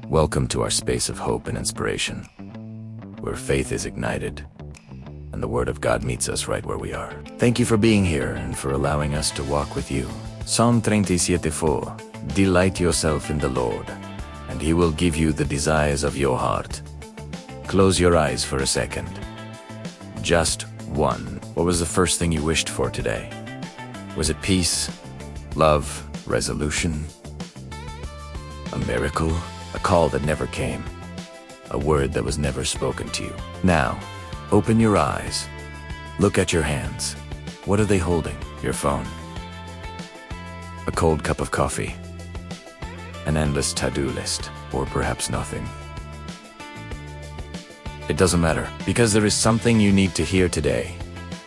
Welcome to our space of hope and inspiration, where faith is ignited and the Word of God meets us right where we are. Thank you for being here and for allowing us to walk with you. Psalm 37:4. Delight yourself in the Lord, and He will give you the desires of your heart. Close your eyes for a second. Just one. What was the first thing you wished for today? Was it peace, love, resolution, a miracle, a call that never came, a word that was never spoken to you? Now, open your eyes. Look at your hands. What are they holding? Your phone, a cold cup of coffee, an endless to-do list, or perhaps nothing. It doesn't matter, because there is something you need to hear today,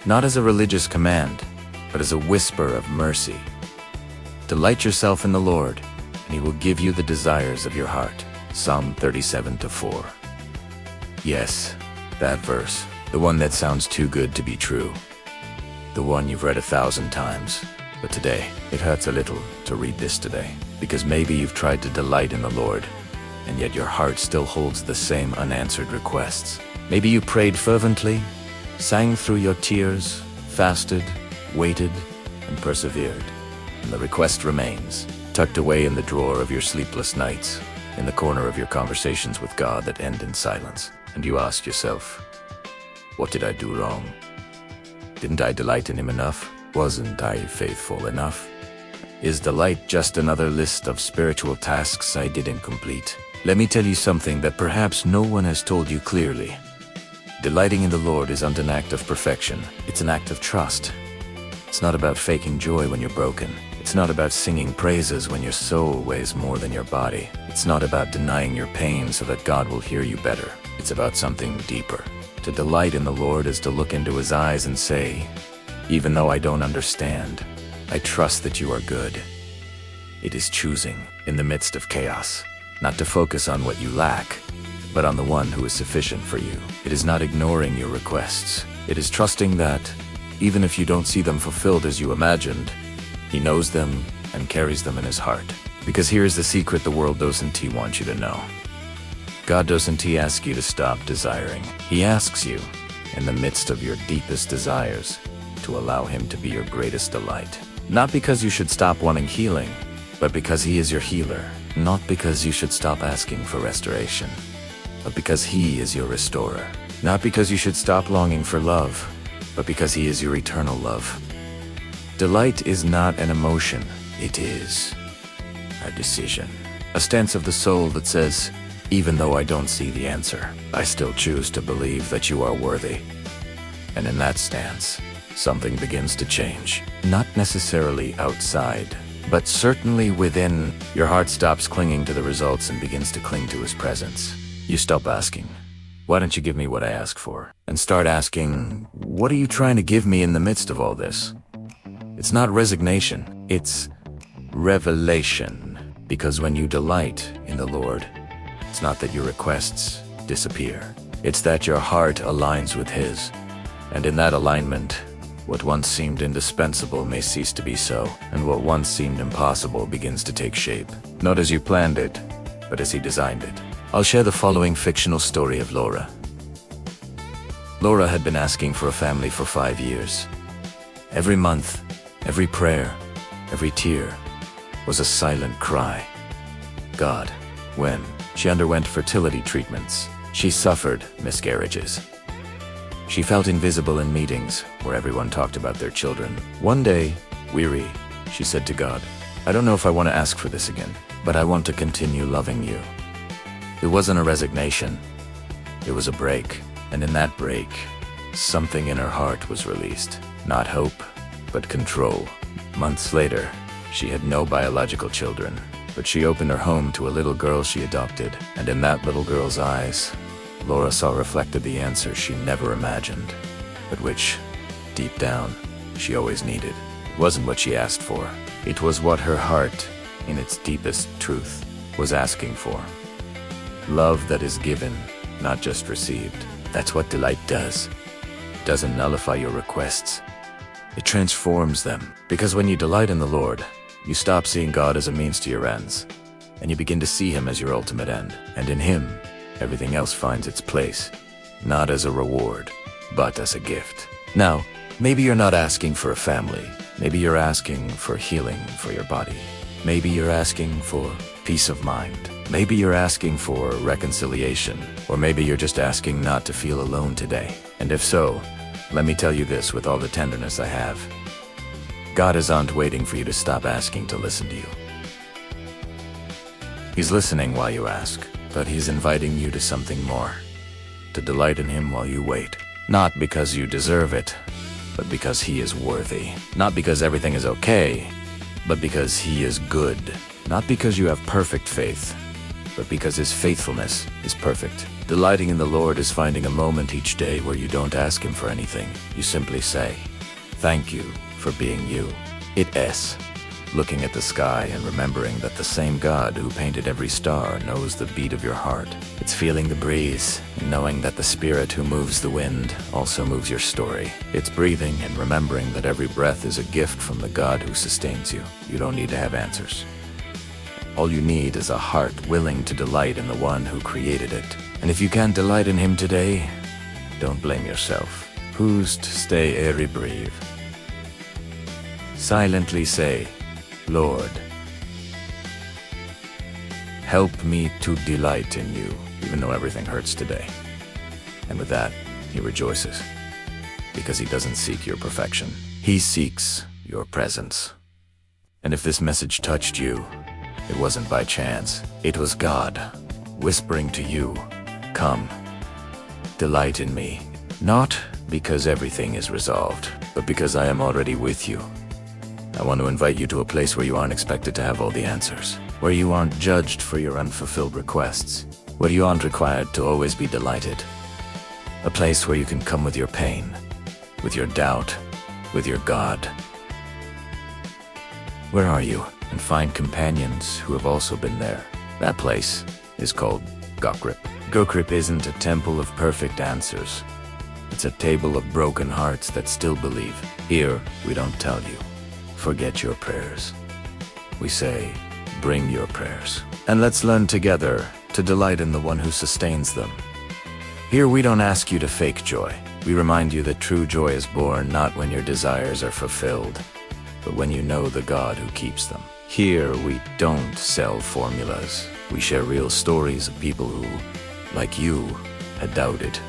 not as a religious command, but as a whisper of mercy. Delight yourself in the Lord, and He will give you the desires of your heart. Psalm 37:4. Yes, that verse, the one that sounds too good to be true, the one you've read 1,000 times. But today, it hurts a little to read this today, because maybe you've tried to delight in the Lord, and yet your heart still holds the same unanswered requests. Maybe you prayed fervently, sang through your tears, fasted, waited, and persevered, and the request remains, tucked away in the drawer of your sleepless nights, in the corner of your conversations with God that end in silence. And you ask yourself, what did I do wrong? Didn't I delight in Him enough? Wasn't I faithful enough? Is delight just another list of spiritual tasks I didn't complete? Let me tell you something that perhaps no one has told you clearly. Delighting in the Lord isn't an act of perfection. It's an act of trust. It's not about faking joy when you're broken. It's not about singing praises when your soul weighs more than your body. It's not about denying your pain so that God will hear you better. It's about something deeper. To delight in the Lord is to look into His eyes and say, even though I don't understand, I trust that you are good. It is choosing, in the midst of chaos, not to focus on what you lack, but on the one who is sufficient for you. It is not ignoring your requests. It is trusting that, even if you don't see them fulfilled as you imagined, He knows them and carries them in His heart. Because here's the secret the world doesn't want you to know. God doesn't ask you to stop desiring. He asks you, in the midst of your deepest desires, to allow Him to be your greatest delight. Not because you should stop wanting healing, but because He is your healer. Not because you should stop asking for restoration, but because He is your restorer. Not because you should stop longing for love, but because He is your eternal love. Delight is not an emotion, it is a decision. A stance of the soul that says, even though I don't see the answer, I still choose to believe that you are worthy. And in that stance, something begins to change. Not necessarily outside, but certainly within. Your heart stops clinging to the results and begins to cling to His presence. You stop asking, why don't you give me what I ask for? And start asking, what are you trying to give me in the midst of all this? It's not resignation, it's revelation. Because when you delight in the Lord, it's not that your requests disappear. It's that your heart aligns with His. And in that alignment, what once seemed indispensable may cease to be so, and what once seemed impossible begins to take shape. Not as you planned it, but as He designed it. I'll share the following fictional story of Laura. Laura had been asking for a family for 5 years. Every month, every prayer, every tear was a silent cry. God, when she underwent fertility treatments, she suffered miscarriages. She felt invisible in meetings where everyone talked about their children. One day, weary, she said to God, I don't know if I want to ask for this again, but I want to continue loving you. It wasn't a resignation. It was a break. And in that break, something in her heart was released. Not hope, but control. Months later, she had no biological children, but she opened her home to a little girl she adopted. And in that little girl's eyes, Laura saw reflected the answer she never imagined, but which, deep down, she always needed. It wasn't what she asked for. It was what her heart, in its deepest truth, was asking for. Love that is given, not just received. That's what delight does. It doesn't nullify your requests. It transforms them. Because when you delight in the Lord, you stop seeing God as a means to your ends. and you begin to see him as your ultimate end. And in him, everything else finds its place, not as a reward, but as a gift. Now, maybe you're not asking for a family. Maybe you're asking for healing for your body. Maybe you're asking for peace of mind. Maybe you're asking for reconciliation. Or maybe you're just asking not to feel alone today. And if so, let me tell you this with all the tenderness I have. God isn't waiting for you to stop asking to listen to you. He's listening while you ask, but he's inviting you to something more. To delight in him while you wait. Not because you deserve it, but because he is worthy. Not because everything is okay, but because he is good. Not because you have perfect faith, but because his faithfulness is perfect. Delighting in the Lord is finding a moment each day where you don't ask him for anything. You simply say, "Thank you for being you." It is looking at the sky and remembering that the same God who painted every star knows the beat of your heart. It's feeling the breeze and knowing that the Spirit who moves the wind also moves your story. It's breathing and remembering that every breath is a gift from the God who sustains you. You don't need to have answers. All you need is a heart willing to delight in the one who created it. And if you can't delight in him today, don't blame yourself. Who's to stay eri brave? Silently say, "Lord, help me to delight in you, even though everything hurts today." And with that, he rejoices, because he doesn't seek your perfection. He seeks your presence. And if this message touched you, it wasn't by chance. It was God whispering to you, "Come, delight in me." Not because everything is resolved, but because I am already with you. I want to invite you to a place where you aren't expected to have all the answers, where you aren't judged for your unfulfilled requests, where you aren't required to always be delighted. A place where you can come with your pain, with your doubt, with your God. Where are you? And find companions who have also been there. That place is called Gokrip. Gokrip isn't a temple of perfect answers. It's a table of broken hearts that still believe. Here, we don't tell you, "Forget your prayers." We say, "Bring your prayers. And let's learn together to delight in the one who sustains them." Here, we don't ask you to fake joy. We remind you that true joy is born not when your desires are fulfilled, but when you know the God who keeps them. Here, we don't sell formulas. We share real stories of people who, like you, had doubted,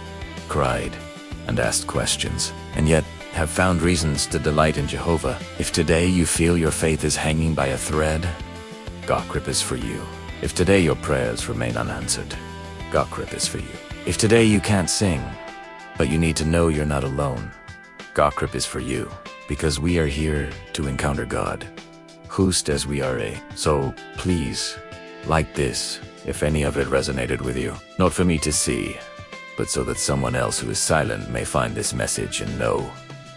cried, and asked questions, and yet have found reasons to delight in Jehovah. If today you feel your faith is hanging by a thread, Gokrip is for you. If today your prayers remain unanswered, Gokrip is for you. If today you can't sing, but you need to know you're not alone, Gokrip is for you, because we are here to encounter God, just as we are. So please, like this, if any of it resonated with you. Not for me to see, but so that someone else who is silent may find this message and know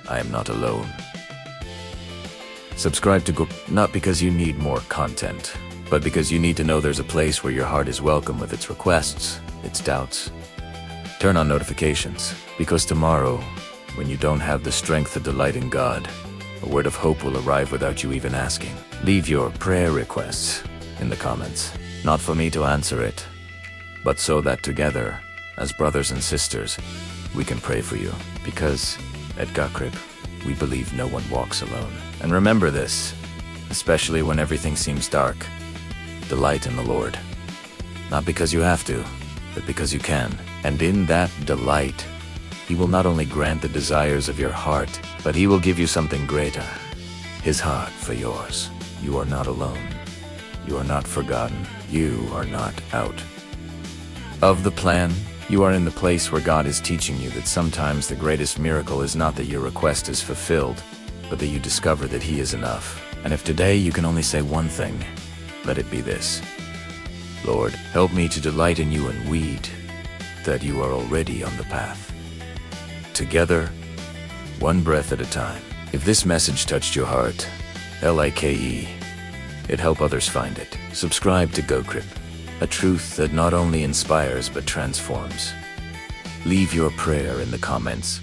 I am not alone. Subscribe to Gokrip, not because you need more content, but because you need to know there's a place where your heart is welcome with its requests, its doubts. Turn on notifications, because tomorrow, when you don't have the strength to delight in God, a word of hope will arrive without you even asking. Leave your prayer requests in the comments, not for me to answer it, but so that together, as brothers and sisters, we can pray for you. Because at Gokrip, we believe no one walks alone. And remember this, especially when everything seems dark, delight in the Lord. Not because you have to, but because you can. And in that delight, he will not only grant the desires of your heart, but he will give you something greater, his heart for yours. You are not alone. You are not forgotten. You are not out of the plan. You are in the place where God is teaching you that sometimes the greatest miracle is not that your request is fulfilled, but that you discover that he is enough. And if today you can only say one thing, let it be this: Lord, help me to delight in you and weed that you are already on the path. Together, one breath at a time. If this message touched your heart, LIKE, it help others find it. Subscribe to Gokrip, a truth that not only inspires but transforms. Leave your prayer in the comments.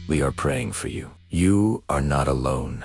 We are praying for you. You are not alone.